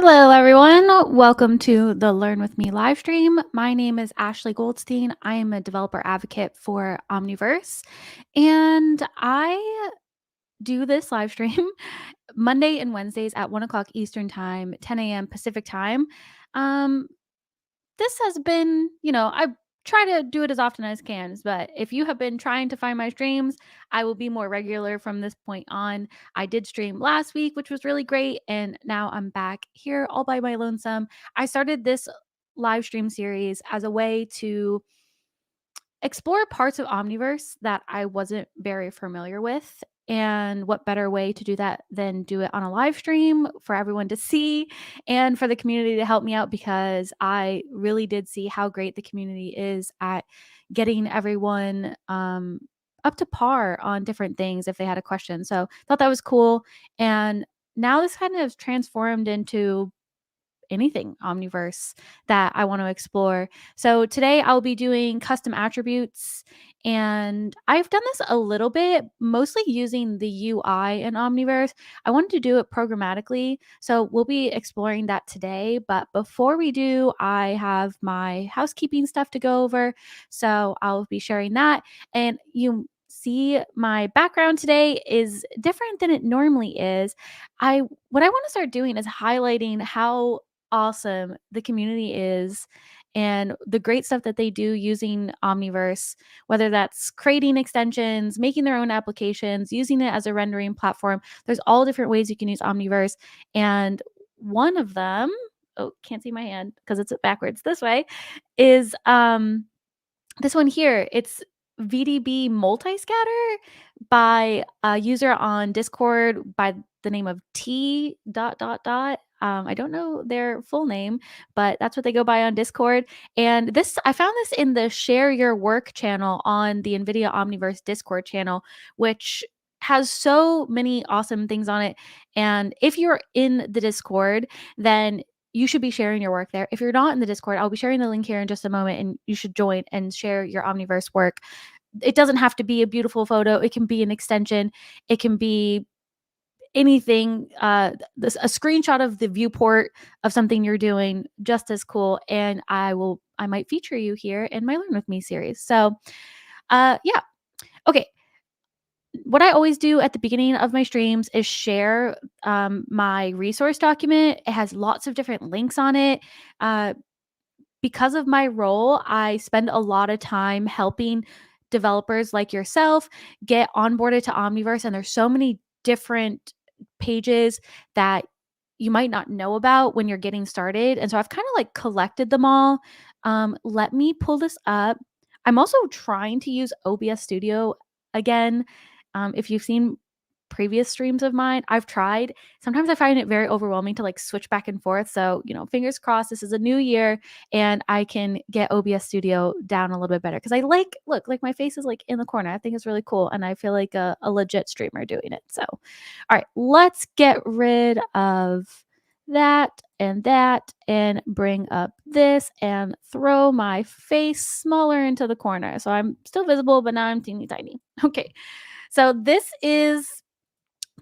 Hello, everyone. Welcome to the Learn With Me live stream. My name is Ashley Goldstein. I am a developer advocate for Omniverse, and I do this live stream Monday and Wednesdays at 1 o'clock Eastern Time, 10 a.m. Pacific Time. Um, this has been, I try to do it as often as can, but if you have been trying to find my streams, I will be more regular from this point on. I did stream last week, which was really great, and now I'm back here all by my lonesome. I started this live stream series as a way to explore parts of Omniverse that I wasn't very familiar with. And what better way to do that than do it on a live stream for everyone to see and for the community to help me out, because I really did see how great the community is at getting everyone up to par on different things if they had a question. So thought that was cool. And now this kind of transformed into anything Omniverse that I want to explore. So today I'll be doing custom attributes, and I've done this a little bit, mostly using the UI in Omniverse. I wanted to do it programmatically, so we'll be exploring that today. But before we do, I have my housekeeping stuff to go over, so I'll be sharing that. And you see my background today is different than it normally is. What I want to start doing is highlighting how awesome the community is and the great stuff that they do using Omniverse, whether that's creating extensions, making their own applications, using it as a rendering platform. There's all different ways you can use Omniverse. And one of them, oh, can't see my hand because it's backwards this way, is this one here. It's VDB Multiscatter by a user on Discord by the name of T dot dot dot. I don't know their full name, but that's what they go by on Discord. And I found this in the Share Your Work channel on the NVIDIA Omniverse Discord channel, which has so many awesome things on it. And if you're in the Discord, then you should be sharing your work there. If you're not in the Discord, I'll be sharing the link here in just a moment, and you should join and share your Omniverse work. It doesn't have to be a beautiful photo. It can be an extension. It can be anything. A screenshot of the viewport of something you're doing, just as cool. And I might feature you here in my Learn With Me series. So, yeah. Okay. What I always do at the beginning of my streams is share my resource document. It has lots of different links on it. Uh, because of my role, I spend a lot of time helping developers like yourself get onboarded to Omniverse. And there's so many different pages that you might not know about when you're getting started. And so I've kind of like collected them all. Let me pull this up. I'm also trying to use OBS Studio again. If you've seen previous streams of mine, I've tried. Sometimes I find it very overwhelming to like switch back and forth. So, fingers crossed, this is a new year and I can get OBS Studio down a little bit better. Because look, like my face is like in the corner. I think it's really cool. And I feel like a legit streamer doing it. So, all right, let's get rid of that and bring up this and throw my face smaller into the corner. So I'm still visible, but now I'm teeny tiny. Okay. So this is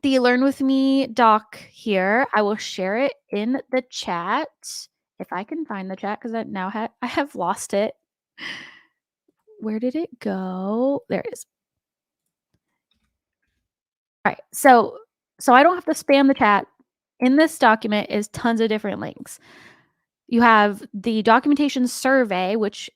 the Learn With Me doc here. I will share it in the chat if I can find the chat, because I have lost it. Where did it go? There it is. All right. So I don't have to spam the chat. In this document is tons of different links. You have the documentation survey, which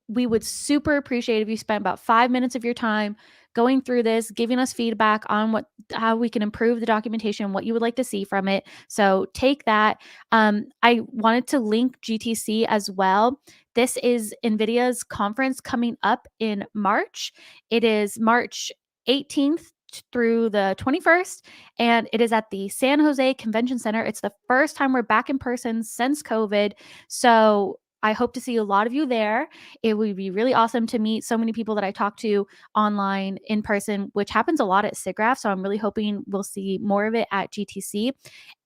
we would super appreciate if you spent about 5 minutes of your time going through this, giving us feedback on how we can improve the documentation, what you would like to see from it. So take that. I wanted to link GTC as well. This is NVIDIA's conference coming up in March. It is March 18th through the 21st, and it is at the San Jose Convention Center. It's the first time we're back in person since COVID. So I hope to see a lot of you there. It would be really awesome to meet so many people that I talk to online, in person, which happens a lot at SIGGRAPH. So I'm really hoping we'll see more of it at GTC.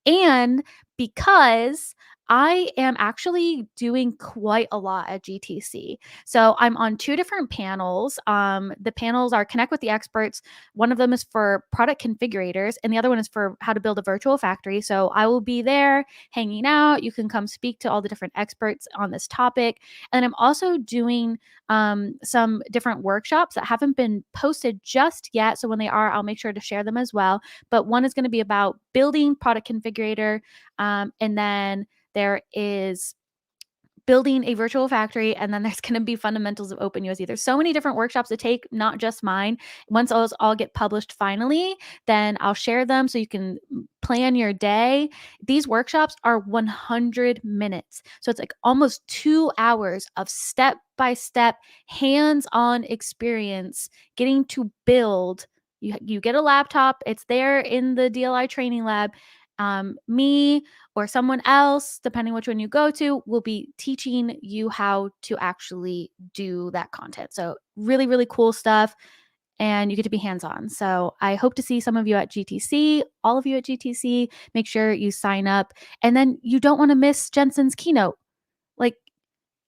And because I am actually doing quite a lot at GTC. So I'm on two different panels. The panels are Connect with the Experts. One of them is for product configurators, and the other one is for how to build a virtual factory. So I will be there hanging out. You can come speak to all the different experts on this topic. And I'm also doing some different workshops that haven't been posted just yet. So when they are, I'll make sure to share them as well. But one is going to be about building product configurator. And then there is building a virtual factory, and then there's going to be fundamentals of OpenUSD. There's so many different workshops to take, not just mine. Once those all get published finally, then I'll share them so you can plan your day. These workshops are 100 minutes. So it's like almost 2 hours of step by step, hands on experience, getting to build. You get a laptop, it's there in the DLI training lab. Me or someone else, depending which one you go to, will be teaching you how to actually do that content. So, really, really cool stuff. And you get to be hands on. So, I hope to see some of you at GTC, all of you at GTC. Make sure you sign up. And then you don't want to miss Jensen's keynote. Like,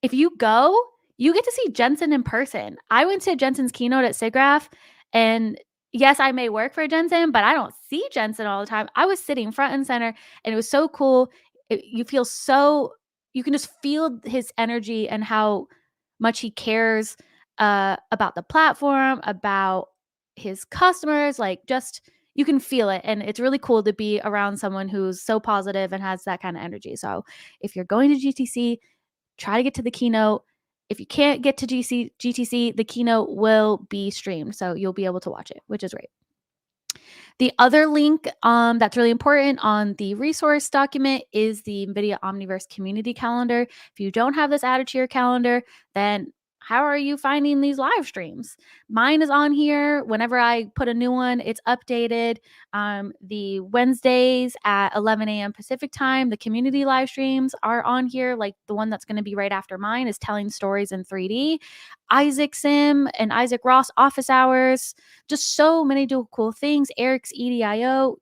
if you go, you get to see Jensen in person. I went to Jensen's keynote at SIGGRAPH, and yes, I may work for Jensen, but I don't see Jensen all the time. I was sitting front and center, and it was so cool. You feel so, you can just feel his energy and how much he cares about the platform, about his customers. Like, just you can feel it, and it's really cool to be around someone who's so positive and has that kind of energy. So, if you're going to GTC, try to get to the keynote. If you can't get to GTC, the keynote will be streamed, so you'll be able to watch it, which is great. The other link that's really important on the resource document is the NVIDIA Omniverse community calendar. If you don't have this added to your calendar, then how are you finding these live streams? Mine is on here. Whenever I put a new one, it's updated. The Wednesdays at 11 a.m. Pacific time, the community live streams are on here. Like the one that's going to be right after mine is Telling Stories in 3D. Isaac Sim and Isaac Ross office hours, just so many cool things. Eric's EDIO.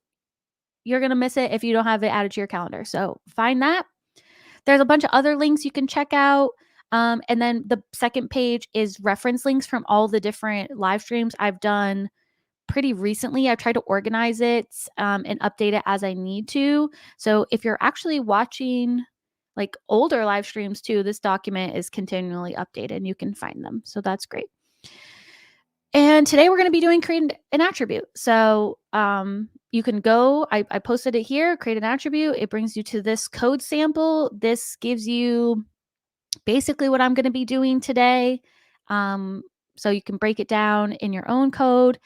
You're going to miss it if you don't have it added to your calendar. So find that. There's a bunch of other links you can check out. And then the second page is reference links from all the different live streams I've done pretty recently. I've tried to organize it and update it as I need to. So if you're actually watching like older live streams too, this document is continually updated and you can find them. So that's great. And today we're going to be doing create an attribute. So you can go, I posted it here, create an attribute. It brings you to this code sample. This gives you basically what I'm going to be doing today. So you can break it down in your own code.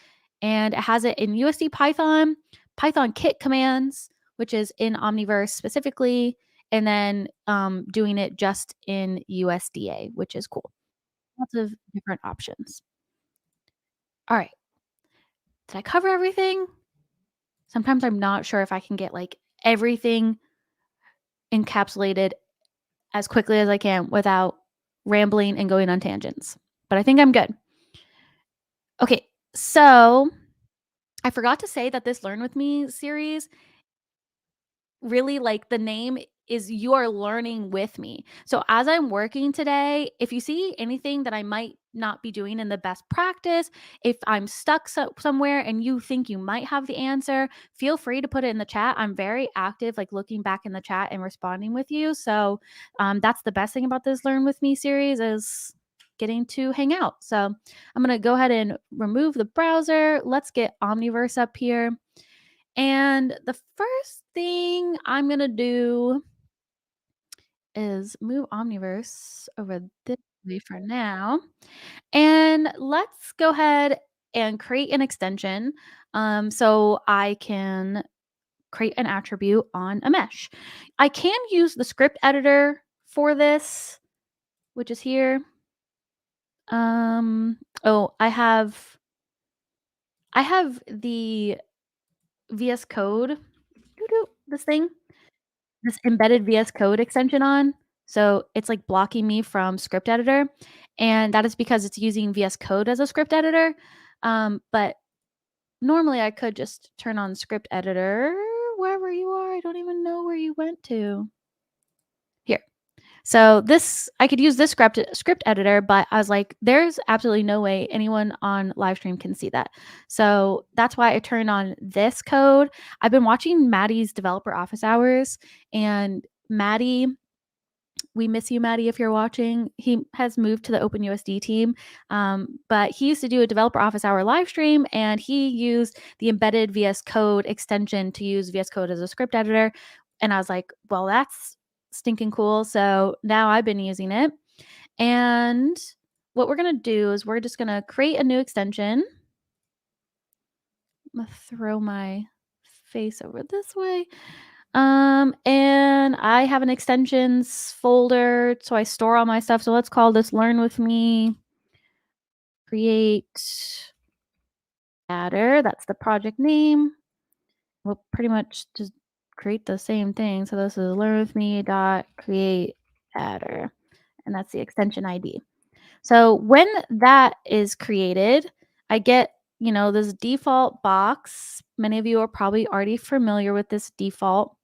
And it has it in USD Python, Python kit commands, which is in Omniverse specifically, and then doing it just in USDA, which is cool. Lots of different options. All right. Did I cover everything? Sometimes I'm not sure if I can get like everything encapsulated as quickly as I can without rambling and going on tangents. But I think I'm good. Okay, so I forgot to say that this Learn With Me series, really, like, the name is you are learning with me. So as I'm working today, if you see anything that I might not be doing in the best practice, if I'm stuck somewhere and you think you might have the answer, feel free to put it in the chat. I'm very active, like looking back in the chat and responding with you. So that's the best thing about this Learn With Me series is getting to hang out. So I'm going to go ahead and remove the browser. Let's get Omniverse up here. And the first thing I'm going to do is move Omniverse over this way for now. And let's go ahead and create an extension so I can create an attribute on a mesh. I can use the script editor for this, which is here. Oh, I have the VS Code, this thing, this embedded VS Code extension on. So it's like blocking me from script editor. And that is because it's using VS Code as a script editor. But normally I could just turn on script editor wherever you are. I don't even know where you went to. So this I could use this script editor, but I was like, there's absolutely no way anyone on live stream can see that. So that's why I turned on this code. I've been watching Maddie's developer office hours, and Maddie, we miss you, Maddie, if you're watching. He has moved to the OpenUSD team, but he used to do a developer office hour live stream, and he used the embedded VS Code extension to use VS Code as a script editor. And I was like, well, that's stinking cool. So now I've been using it. And what we're going to do is we're just going to create a new extension. I'm going to throw my face over this way. And I have an extensions folder, so I store all my stuff. So let's call this Learn with Me, create adder. That's the project name. We'll pretty much just create the same thing. So this is Learn with Me dot create adder, and that's the extension ID. So when that is created, I get, this default box. Many of you are probably already familiar with this default.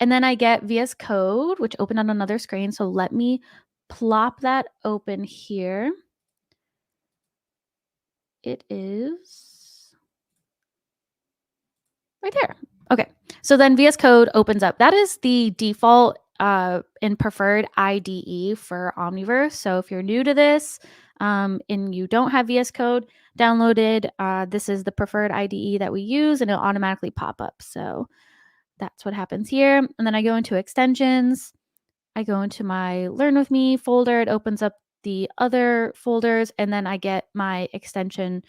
And then I get VS Code, which opened on another screen. So let me plop that open here. It is right there. Okay. So then VS Code opens up. That is the default and preferred IDE for Omniverse. So if you're new to this and you don't have VS Code downloaded, this is the preferred IDE that we use, and it'll automatically pop up. So that's what happens here. And then I go into extensions. I go into my Learn With Me folder. It opens up the other folders, and then I get my extension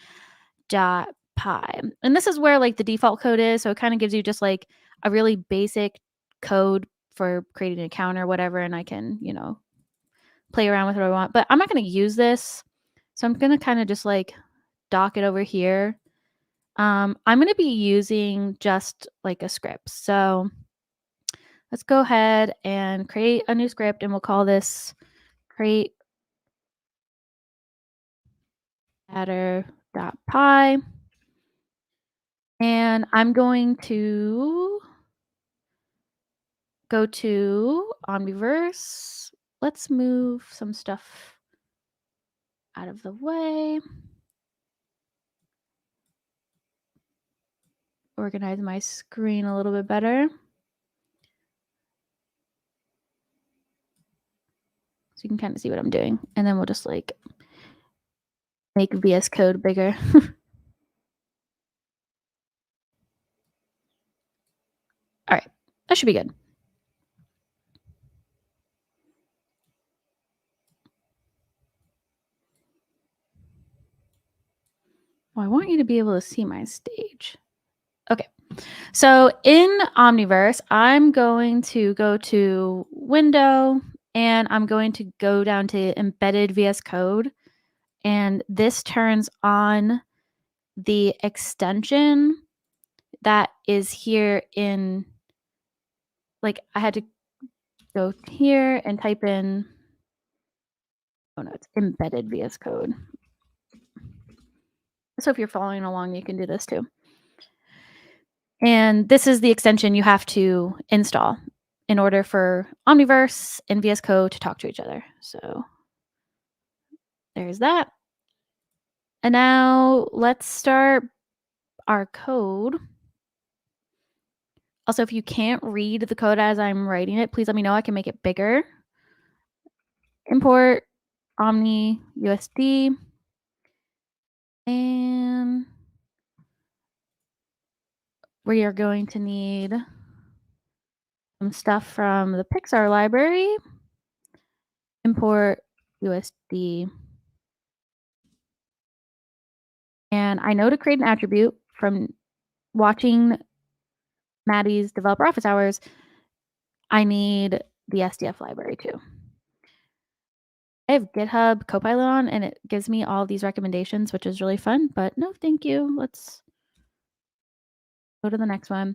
.py. And this is where like the default code is. So it kind of gives you just like a really basic code for creating an account or whatever. And I can, play around with what I want. But I'm not going to use this. So I'm going to kind of just like dock it over here. I'm going to be using just like a script. So let's go ahead and create a new script, and we'll call this create adder.py. And I'm going to go to Omniverse. Let's move some stuff out of the way. Organize my screen a little bit better. So you can kind of see what I'm doing. And then we'll just like make VS Code bigger. All right, that should be good. Well, I want you to be able to see my stage. Okay, so in Omniverse, I'm going to go to Window, and I'm going to go down to Embedded VS Code, and this turns on the extension that is here in, like, I had to go here and type in, oh no, it's Embedded VS Code. So if you're following along, you can do this too. And this is the extension you have to install in order for Omniverse and VS Code to talk to each other. So there's that. And now let's start our code. Also, if you can't read the code as I'm writing it, please let me know. I can make it bigger. Import OmniUSD. And we are going to need some stuff from the Pixar library. Import USD. And I know to create an attribute from watching Maddie's developer office hours, I need the SDF library too. I have GitHub Copilot on, and it gives me all these recommendations, which is really fun, but no, thank you. Let's go to the next one.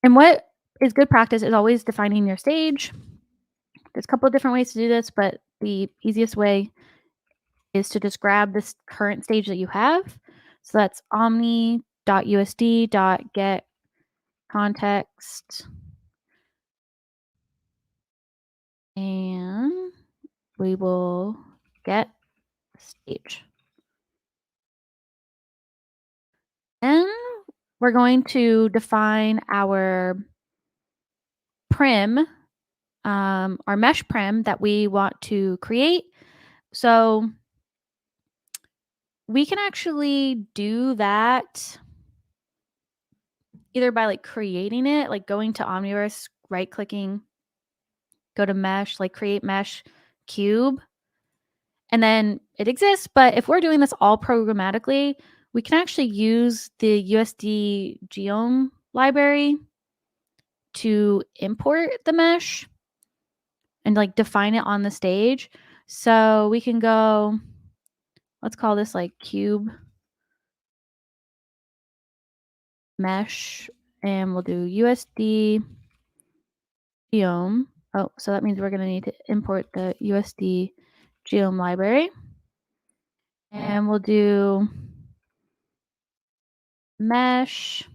And what is good practice is always defining your stage. There's a couple of different ways to do this, but the easiest way is to just grab this current stage that you have. So that's omni.usd.get context we will get stage. And we're going to define our prim, our mesh prim that we want to create. So we can actually do that either by like creating it, like going to Omniverse, right clicking, go to mesh, like create mesh cube, and then it exists. But if we're doing this all programmatically, we can actually use the USD geom library to import the mesh and like define it on the stage. So we can go, let's call this like cube mesh, and we'll do USD geom. Oh, so that means we're going to need to import the USD geom library. And we'll do mesh,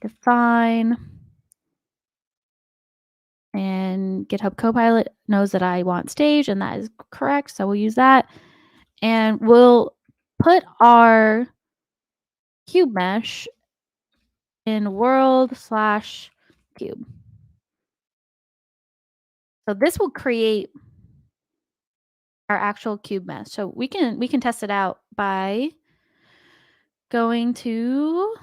define, and GitHub Copilot knows that I want stage, and that is correct. So we'll use that. And we'll put our cube mesh in world/cube. So this will create our actual cube mesh. So we can test it out by going to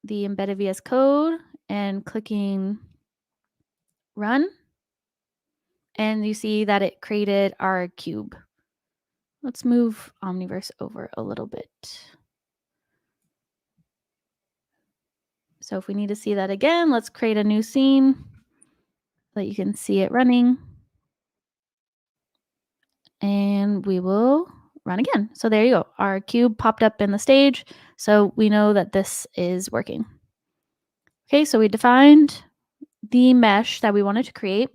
the embedded VS Code and clicking run. And you see that it created our cube. Let's move Omniverse over a little bit. So if we need to see that again, let's create a new scene so that you can see it running. And we will run again. So there you go. Our cube popped up in the stage. So we know that this is working. Okay, so we defined the mesh that we wanted to create.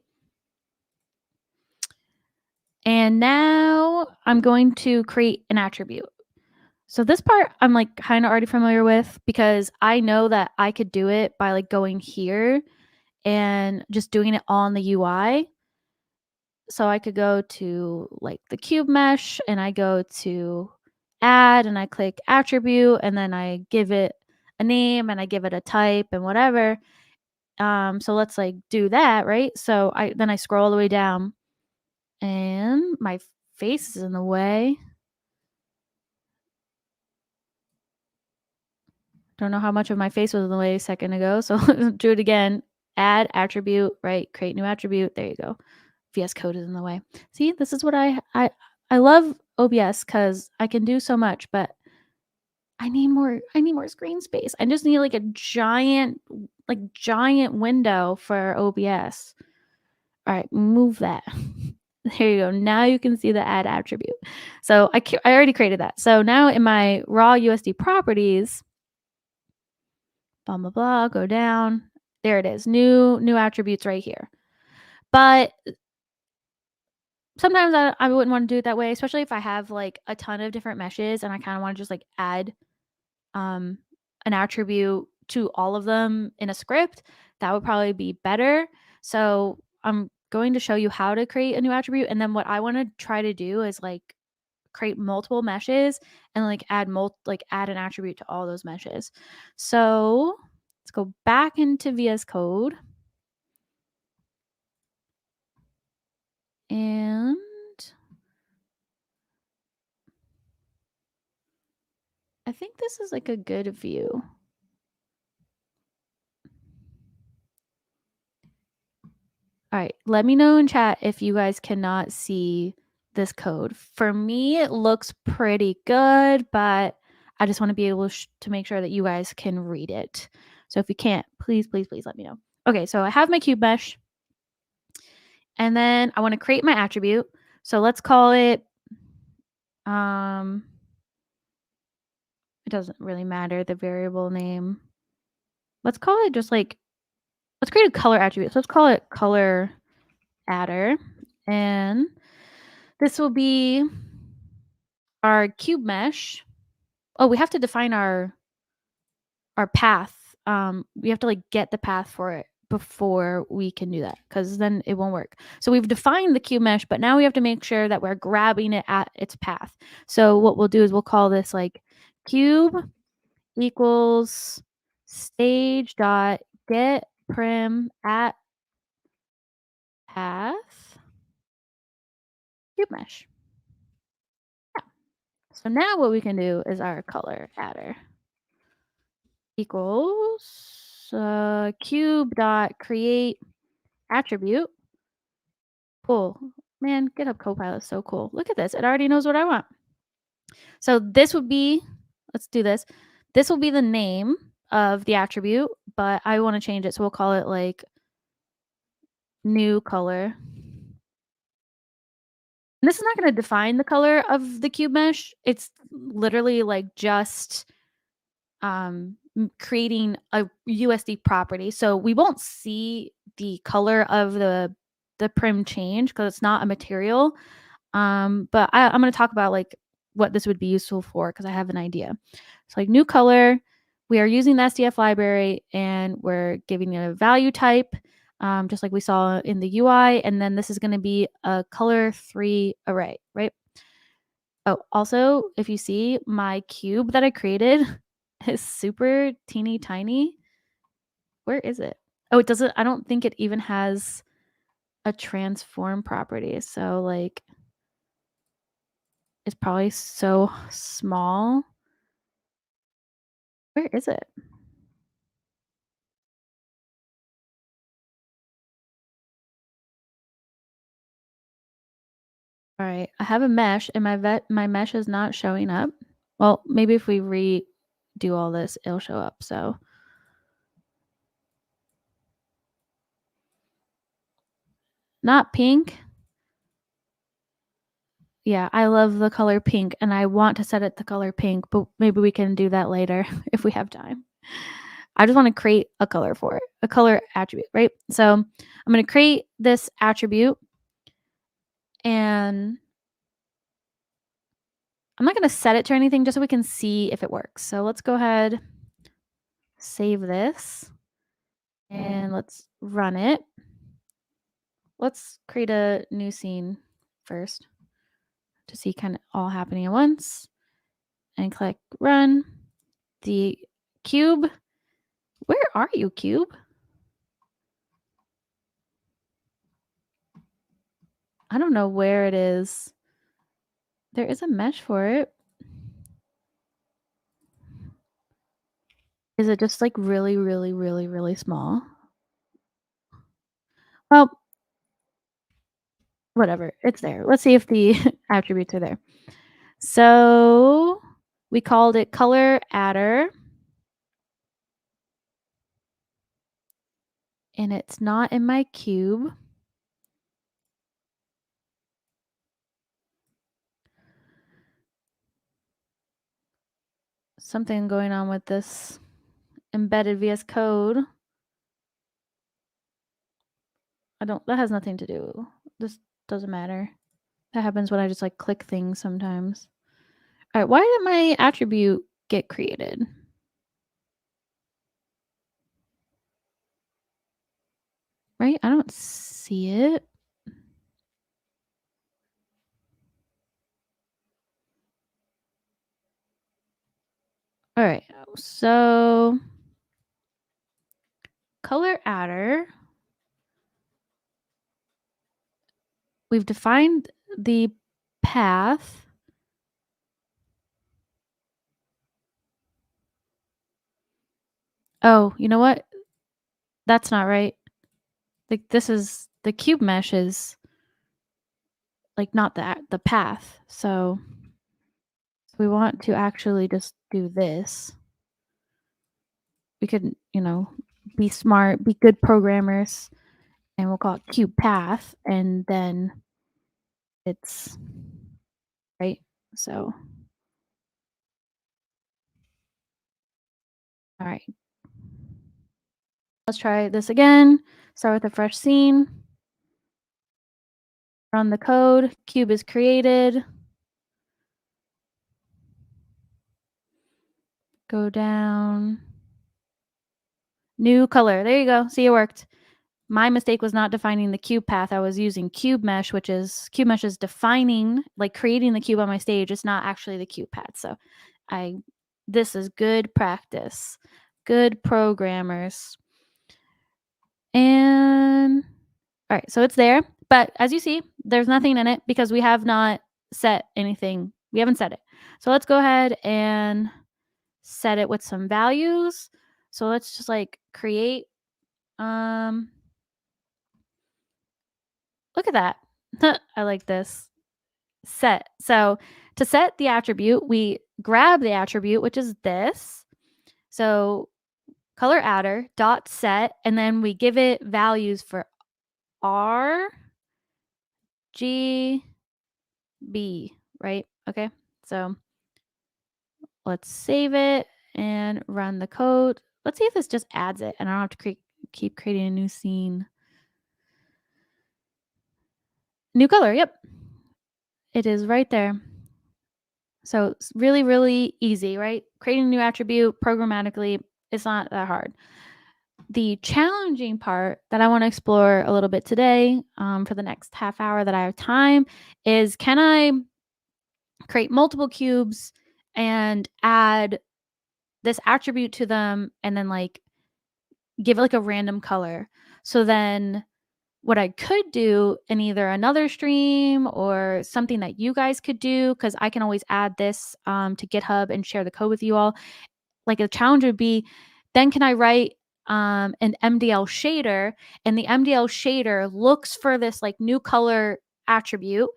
And now I'm going to create an attribute. So this part I'm like kind of already familiar with because I know that I could do it by like going here and just doing it on the UI. So I could go to like the cube mesh and I go to add and I click attribute and then I give it a name and I give it a type and whatever. So let's like do that, right? So I scroll all the way down and my face is in the way. Don't know how much of my face was in the way a second ago. So let's do it again. Add attribute, right? Create new attribute. There you go. VS Code is in the way. See, this is what I love OBS because I can do so much, but I need more screen space. I just need like a giant window for OBS. All right, move that. There you go. Now you can see the add attribute. So I already created that. So now in my raw USD properties, blah blah blah, go down. There it is. New attributes right here. But sometimes I wouldn't want to do it that way, especially if I have like a ton of different meshes and I kind of want to just like add an attribute to all of them in a script. That would probably be better. So I'm going to show you how to create a new attribute. And then what I want to try to do is like create multiple meshes and like add an attribute to all those meshes. So let's go back into VS Code. And I think this is like a good view. All right, let me know in chat if you guys cannot see this code. For me, it looks pretty good, but I just want to be able to make sure that you guys can read it. So if you can't, please, please, please let me know. Okay, so I have my cube mesh. And then I want to create my attribute. So let's call it, it doesn't really matter, the variable name. Let's call it just like, let's create a color attribute. So let's call it color adder. And this will be our cube mesh. Oh, we have to define our path. We have to like get the path for it before we can do that, because then it won't work. So we've defined the cube mesh, but now we have to make sure that we're grabbing it at its path. So what we'll do is we'll call this like cube equals stage dot get prim at path cube mesh. Yeah. So now what we can do is our color adder equals cube dot create attribute pull. Man, GitHub Copilot is so cool. Look at this. It already knows what I want. So this would be, let's do this. This will be the name of the attribute, but I want to change it. So we'll call it like new color. And this is not going to define the color of the cube mesh. It's literally like just creating a USD property. So we won't see the color of the prim change because it's not a material. But I'm going to talk about like what this would be useful for because I have an idea. So like new color, we are using the SDF library and we're giving it a value type, just like we saw in the UI. And then this is going to be a color 3 array, right? Oh, also, if you see my cube that I created is super teeny tiny. Where is it? Oh, it doesn't, I don't think it even has a transform property. So like it's probably so small. Where is it? All right, I have a mesh and my mesh is not showing up. Well, maybe if we redo all this, it'll show up. So not pink. Yeah, I love the color pink and I want to set it the color pink, but maybe we can do that later if we have time. I just want to create a color for it, a color attribute, right? So I'm going to create this attribute and I'm not going to set it to anything just so we can see if it works. So let's go ahead, save this, and let's run it. Let's create a new scene first to see kind of all happening at once and click run. The cube, where are you, cube? I don't know where it is. There is a mesh for it. Is it just like really, really, really, really small? Well, whatever. It's there. Let's see if the attributes are there. So we called it color adder. And it's not in my cube. Something going on with this embedded VS Code. That has nothing to do. This doesn't matter. That happens when I just like click things sometimes. All right, why did my attribute get created? Right? I don't see it. All right, so color adder. We've defined the path. Oh, you know what? That's not right. Like this is the cube mesh is like not the path. So we want to actually just do this. We could, be smart, be good programmers, and we'll call it cube path, and then it's right. So, all right, let's try this again. Start with a fresh scene. Run the code. Cube is created. Go down. New color. There you go. See, it worked. my mistake was not defining the cube path. I was using cube mesh, which is cube mesh is defining, like creating the cube on my stage. It's not actually the cube path. So I this is good practice. Good programmers. And all right, so it's there. But as you see, there's nothing in it because we have not set anything. We haven't set it. So let's go ahead and set it with some values. So let's just like create look at that. I like this. Set. So to set the attribute, we grab the attribute, which is this. So color adder dot set, and then we give it values for R, G, B, right? Okay. So let's save it and run the code. Let's see if this just adds it and I don't have to keep creating a new scene. New color. Yep. It is right there. So it's really, really easy, right? Creating a new attribute programmatically, it's not that hard. The challenging part that I want to explore a little bit today for the next half hour that I have time is, can I create multiple cubes and add this attribute to them and then like give it like a random color? So then what I could do in either another stream or something that you guys could do, because I can always add this to GitHub and share the code with you all. Like a challenge would be, then can I write an MDL shader, and the MDL shader looks for this like new color attribute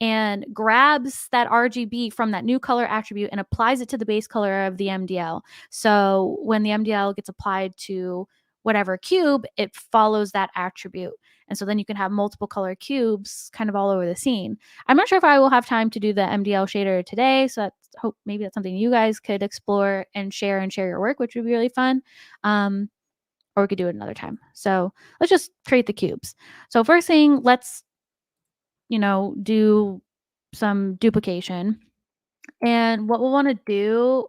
and grabs that RGB from that new color attribute and applies it to the base color of the MDL. So when the MDL gets applied to whatever cube, it follows that attribute. And so then you can have multiple color cubes kind of all over the scene. I'm not sure if I will have time to do the MDL shader today, so that's hope maybe that's something you guys could explore and share your work, which would be really fun. Or we could do it another time. So let's just create the cubes. So first thing, let's do some duplication. And what we'll want to do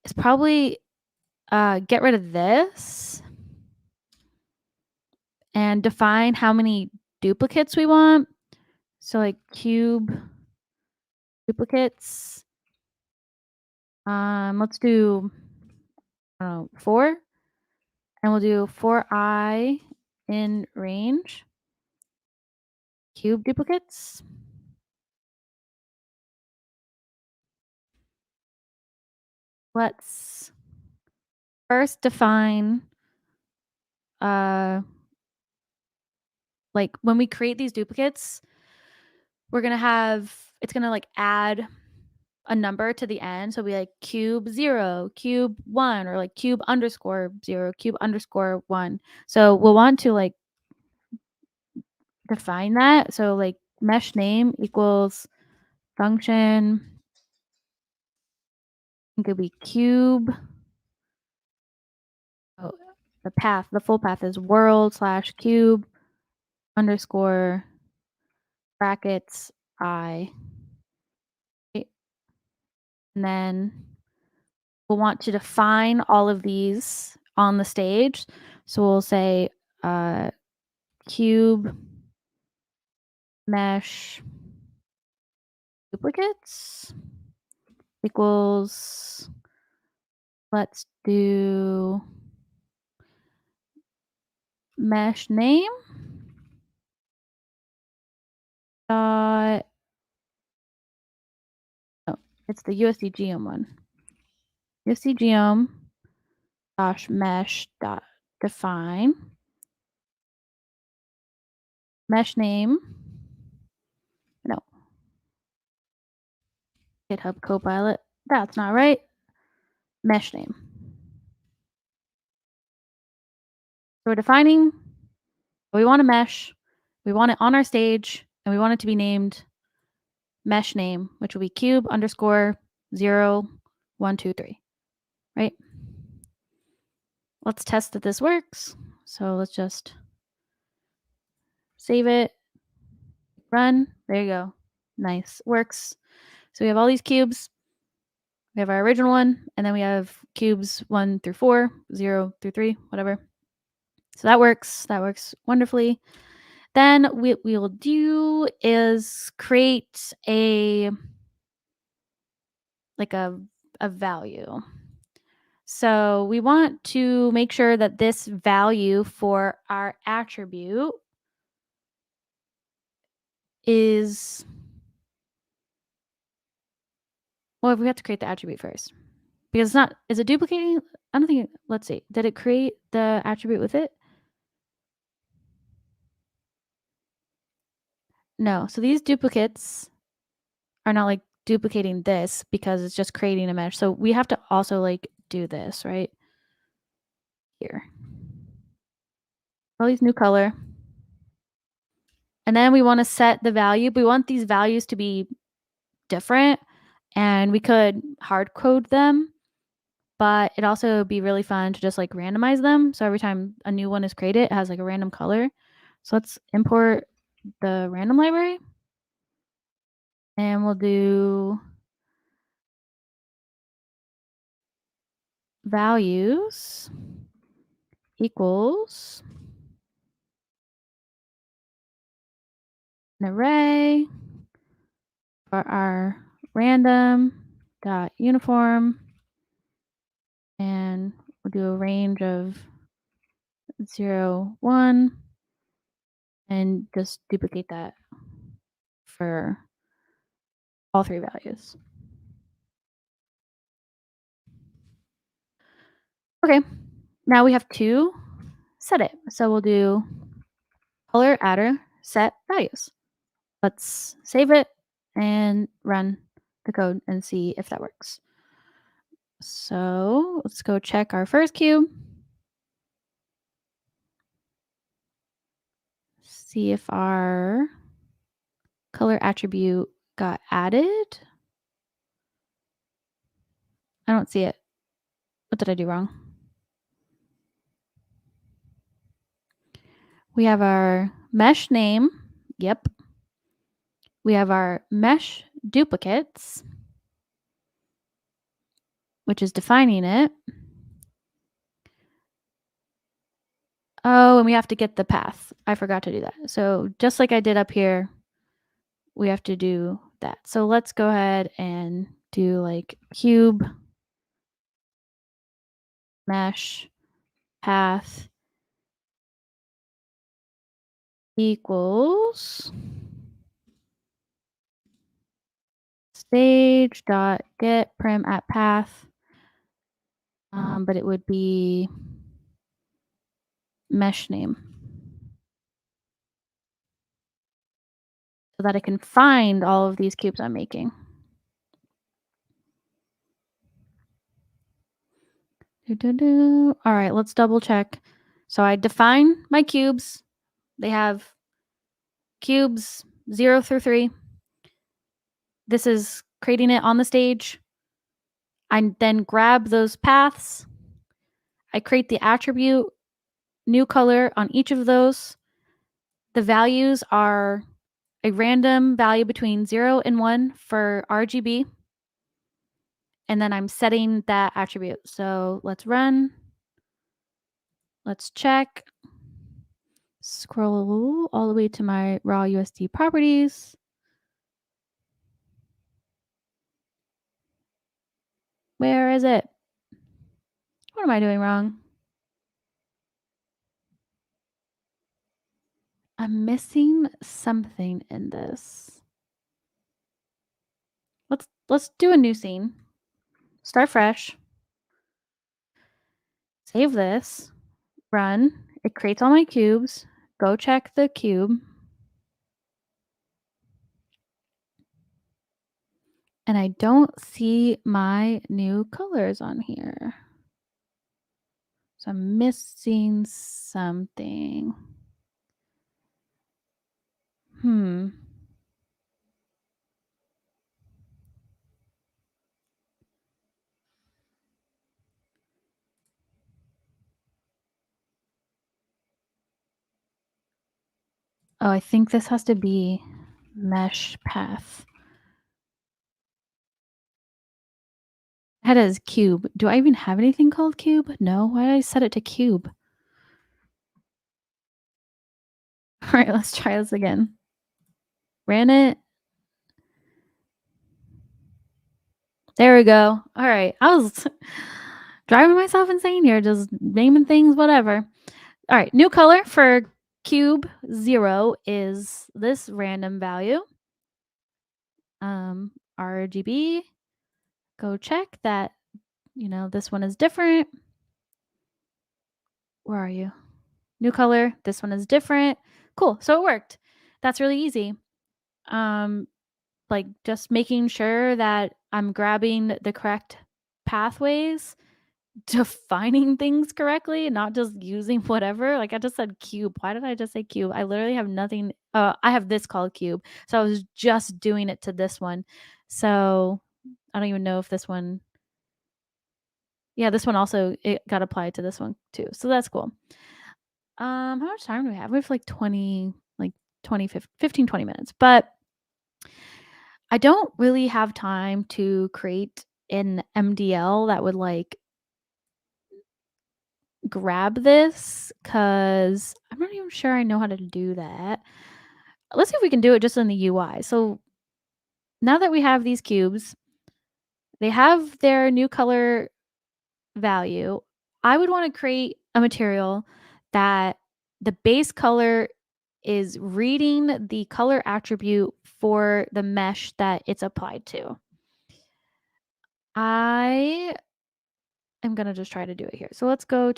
is probably get rid of this and define how many duplicates we want. So like cube duplicates. Let's do 4, and we'll do 4i in range cube duplicates. Let's first define like when we create these duplicates, we're gonna have, it's gonna like add a number to the end. So it'll be like cube 0, cube 1, or like cube underscore 0, cube underscore 1. So we'll want to like define that. So like mesh name equals function, it could be cube. Oh, the full path is world/cube underscore brackets I. And then we'll want to define all of these on the stage. So we'll say cube mesh duplicates equals, let's do mesh name dot, oh, it's the USD geom one. USD geom dash mesh dot define mesh name, no, GitHub Copilot, that's not right, mesh name. So we're defining, we want a mesh, we want it on our stage, and we want it to be named mesh name, which will be cube underscore 0, 1, 2, 3, right? Let's test that this works. So let's just save it, run, there you go. Nice, works. So we have all these cubes. We have our original one, and then we have cubes 1 through 4, 0 through 3, whatever. So that works. That works wonderfully. Then what we'll do is create a like a value. So we want to make sure that this value for our attribute is, well, we have to create the attribute first because it's not, is it duplicating? I don't think, let's see. Did it create the attribute with it? No. So these duplicates are not like duplicating this because it's just creating a mesh. So we have to also like do this right here. All these new color. And then we want to set the value. We want these values to be different and we could hard code them, but it'd also be really fun to just like randomize them. So every time a new one is created, it has like a random color. So let's import the random library and we'll do values equals an array for our random dot uniform, and we'll do a range of 0, 1, and just duplicate that for all three values. Okay, now we have to set it. So we'll do color adder set values. Let's save it and run the code and see if that works. So let's go check our first cube. See if our color attribute got added. I don't see it. What did I do wrong? We have our mesh name. Yep. We have our mesh duplicates, which is defining it. Oh, and we have to get the path. I forgot to do that. So just like I did up here, we have to do that. So let's go ahead and do like cube mesh path equals stage dot get prim at path, but it would be mesh name so that I can find all of these cubes I'm making. All right, let's double check. So I define my cubes. They have cubes 0 through 3. This is creating it on the stage. I then grab those paths. I create the attribute new color on each of those. The values are a random value between 0 and 1 for RGB. And then I'm setting that attribute. So let's run. Let's check. Scroll all the way to my raw USD properties. Where is it? What am I doing wrong? I'm missing something in this. Let's do a new scene. Start fresh. Save this. Run. It creates all my cubes. Go check the cube. And I don't see my new colors on here. So I'm missing something. Oh, I think this has to be mesh path. I had it as cube. Do I even have anything called cube? No. Why did I set it to cube? Alright, let's try this again. Ran it. There we go. Alright, I was driving myself insane here, just naming things, whatever. Alright, new color for cube 0 is this random value. RGB. Go check that, this one is different. Where are you? New color, this one is different. Cool, so it worked. That's really easy. Like, just making sure that I'm grabbing the correct pathways, defining things correctly, not just using whatever. Like, I just said cube. Why did I just say cube? I literally have nothing. I have this called cube. So I was just doing it to this one. So I don't even know if this one, yeah, this one also, it got applied to this one too. So that's cool. How much time do we have? We have like 20, like 20, 15, 20 minutes. But I don't really have time to create an MDL that would like grab this because I'm not even sure I know how to do that. Let's see if we can do it just in the UI. So now that we have these cubes, they have their new color value. I would want to create a material that the base color is reading the color attribute for the mesh that it's applied to. I am going to just try to do it here. So let's go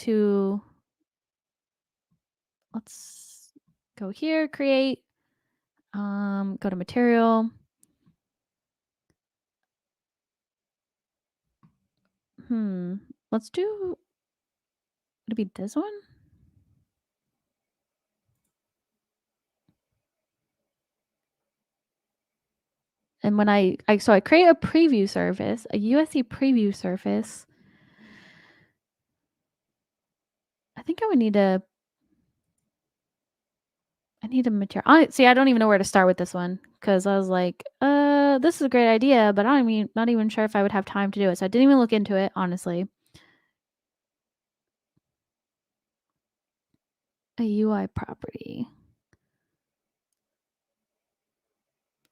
here, create, go to material. Let's do, would it be this one? And when I create a preview surface, a USD preview surface. I think I need a material. I don't even know where to start with this one because I was like, this is a great idea, but I'm not even sure if I would have time to do it. So I didn't even look into it, honestly. A UI property.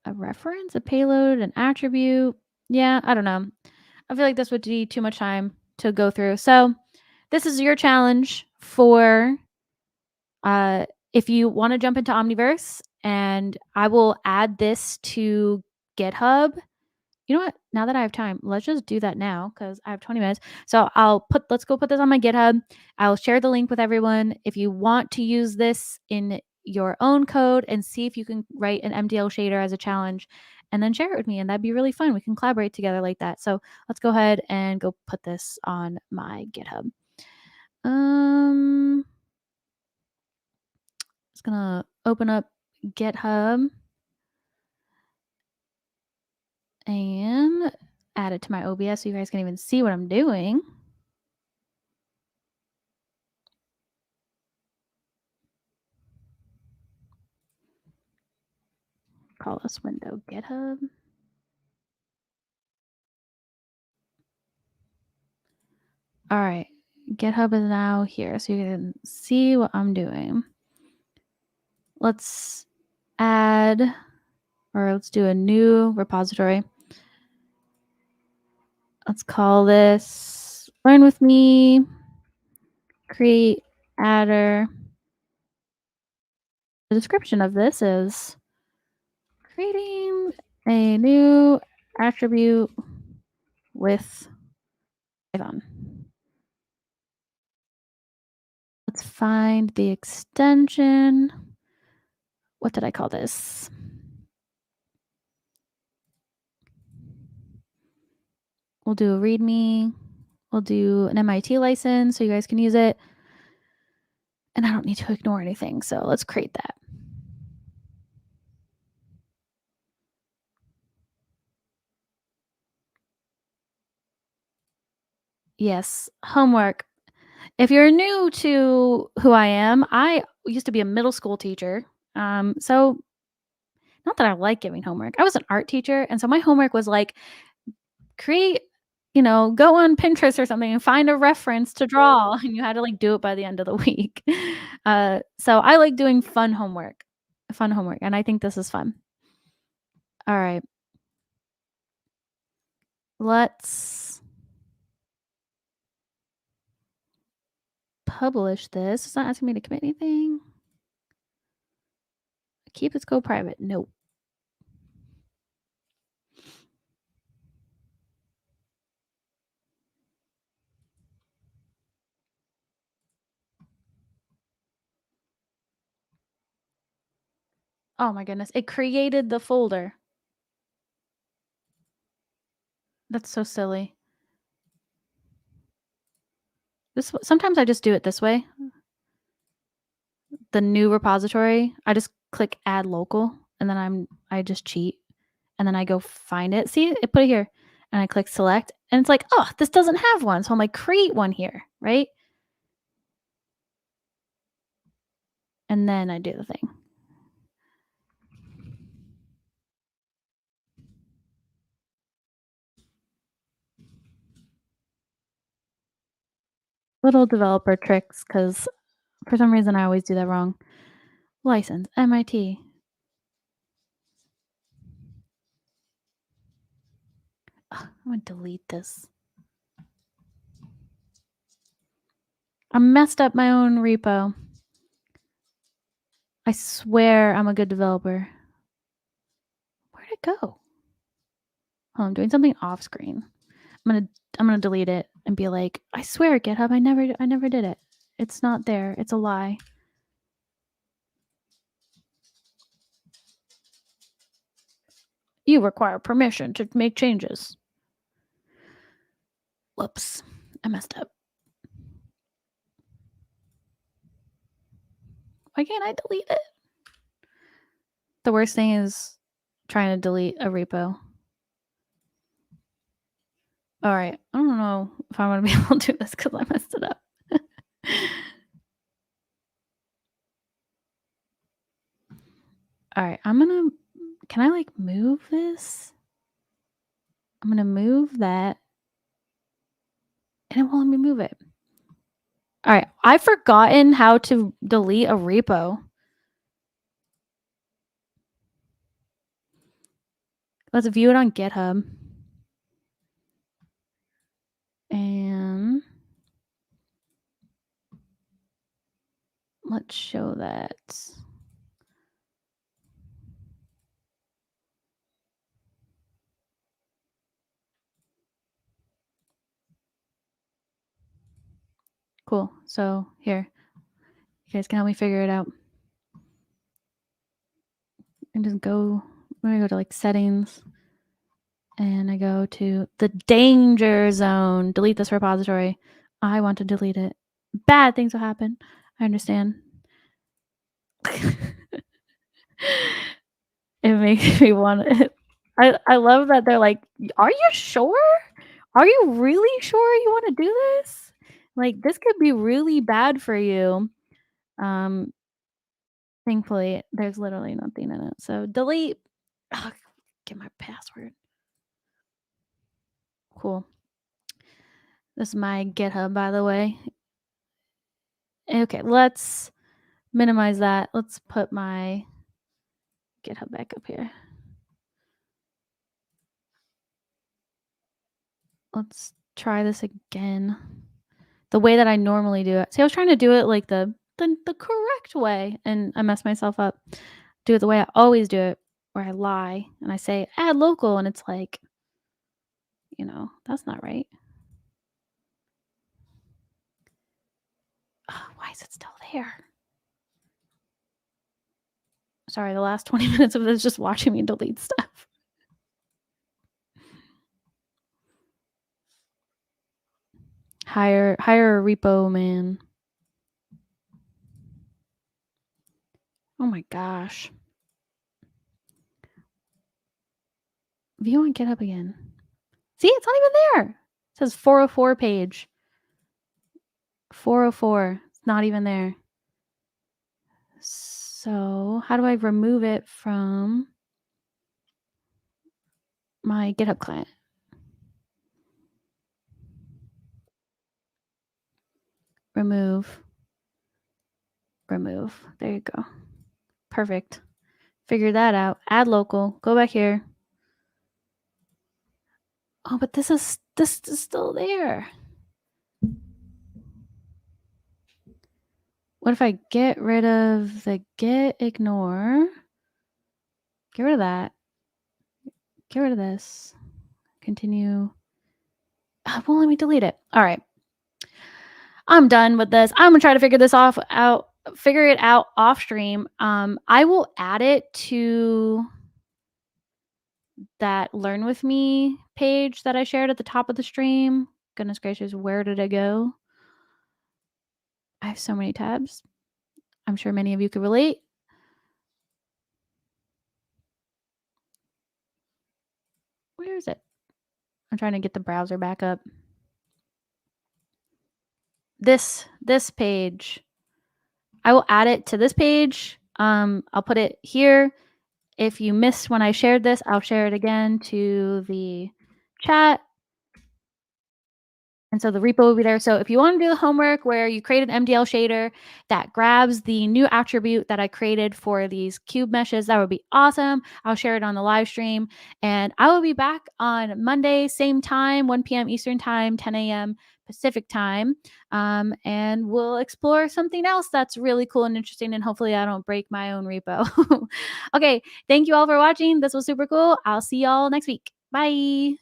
A reference, a payload, an attribute. Yeah, I don't know. I feel like this would be too much time to go through. So this is your challenge for if you want to jump into Omniverse, and I will add this to GitHub. You know what? Now that I have time, let's just do that now because I have 20 minutes. So let's go put this on my GitHub. I'll share the link with everyone. If you want to use this in your own code and see if you can write an MDL shader as a challenge and then share it with me. And that'd be really fun. We can collaborate together like that. So let's go ahead and go put this on my GitHub. Just gonna open up GitHub and add it to my OBS so you guys can even see what I'm doing. Call this window GitHub. All right, GitHub is now here so you can see what I'm doing. Let's add, or let's do a new repository. Let's call this Learn With Me, create adder. The description of this is creating a new attribute with Python. Let's find the extension. What did I call this? We'll do a README. We'll do an MIT license so you guys can use it. And I don't need to ignore anything, so let's create that. Yes, homework. If you're new to who I am, I used to be a middle school teacher. So not that I like giving homework. I was an art teacher, and so my homework was like create, go on Pinterest or something and find a reference to draw, and you had to like do it by the end of the week. So I like doing fun homework. fun homework, and I think this is fun. All right. Let's publish this. It's not asking me to commit anything. Keep this code private. Nope. Oh my goodness. It created the folder. That's so silly. Sometimes I just do it this way. The new repository, I just click add local and then I just cheat and then I go find it. See, it put it here. And I click select and it's like, oh, this doesn't have one. So I'm like, create one here, right? And then I do the thing. Little developer tricks, because for some reason I always do that wrong. License, MIT. Ugh, I'm gonna delete this. I messed up my own repo. I swear I'm a good developer. Where'd it go? Oh, I'm doing something off screen. I'm gonna delete it and be like, I swear, GitHub, I never did it. It's not there. It's a lie. You require permission to make changes. Whoops, I messed up. Why can't I delete it? The worst thing is trying to delete a repo. All right, I don't know if I'm gonna be able to do this because I messed it up. All right, can I like move this? I'm gonna move that and it won't let me move it. All right, I've forgotten how to delete a repo. Let's view it on GitHub. And let's show that. Cool. So here, you guys can help me figure it out. And just go, I'm gonna go to like settings and I go to the danger zone. Delete this repository. I want to delete it. Bad things will happen. I understand. It makes me want to. I love that they're like, are you sure? Are you really sure you want to do this? Like, this could be really bad for you. Thankfully, there's literally nothing in it. So delete. Ugh, get my password. Cool. This is my GitHub, by the way. Okay, let's minimize that. Let's put my GitHub back up here. Let's try this again. The way that I normally do it. See, I was trying to do it like the correct way, and I messed myself up. Do it the way I always do it, where I lie and I say add local, and it's like, that's not right. Why is it still there? Sorry, the last 20 minutes of this is just watching me delete stuff. Hire a repo man. Oh my gosh. View on GitHub again. See, it's not even there. It says 404 page. 404. It's not even there. So how do I remove it from my GitHub client? Remove. There you go. Perfect. Figure that out. Add local. Go back here. Oh, but this is still there. What if I get rid of the ignore? Get rid of that. Get rid of this. Continue. Won't let me delete it. All right. I'm done with this. I'm gonna try to figure it out off stream. I will add it to that Learn With Me page that I shared at the top of the stream. Goodness gracious, where did it go? I have so many tabs. I'm sure many of you could relate. Where is it? I'm trying to get the browser back up. This page. I will add it to this page. I'll put it here. If you missed when I shared this, I'll share it again to the chat. And so the repo will be there. So if you want to do the homework where you create an MDL shader that grabs the new attribute that I created for these cube meshes, that would be awesome. I'll share it on the live stream. And I will be back on Monday, same time, 1 p.m. Eastern time, 10 a.m. Pacific time. And we'll explore something else that's really cool and interesting. And hopefully I don't break my own repo. Okay. Thank you all for watching. This was super cool. I'll see y'all next week. Bye.